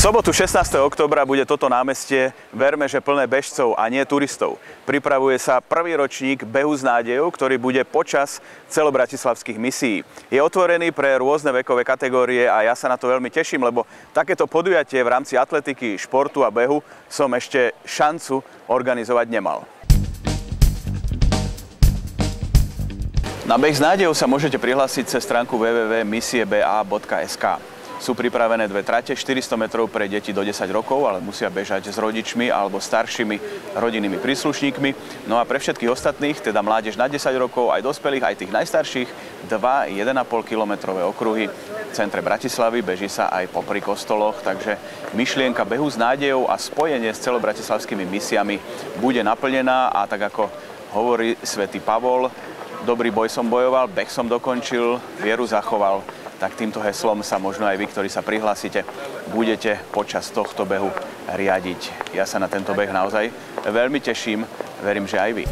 sobotu 16. októbra bude toto námestie, verme, že plné bežcov a nie turistov. Pripravuje sa prvý ročník Behu s nádejou, ktorý bude počas celobratislavských misií. Je otvorený pre rôzne vekové kategórie a ja sa na to veľmi teším, lebo takéto podujatie v rámci atletiky, športu a behu som ešte šancu organizovať nemal. Na Beh s nádejou sa môžete prihlásiť cez stránku www.misieba.sk. Sú pripravené dve trate, 400 metrov pre deti do 10 rokov, ale musia bežať s rodičmi alebo staršími rodinnými príslušníkmi. No a pre všetkých ostatných, teda mládež na 10 rokov, aj dospelých, aj tých najstarších, 1,5 kilometrové okruhy v centre Bratislavy. Beží sa aj popri kostoloch, takže myšlienka Behu s nádejou a spojenie s celobratislavskými misiami bude naplnená a tak ako hovorí svätý Pavol, dobrý boj som bojoval, beh som dokončil, vieru zachoval. Tak týmto heslom sa možno aj vy, ktorí sa prihlásite, budete počas tohto behu riadiť. Ja sa na tento beh naozaj veľmi teším, verím, že aj vy.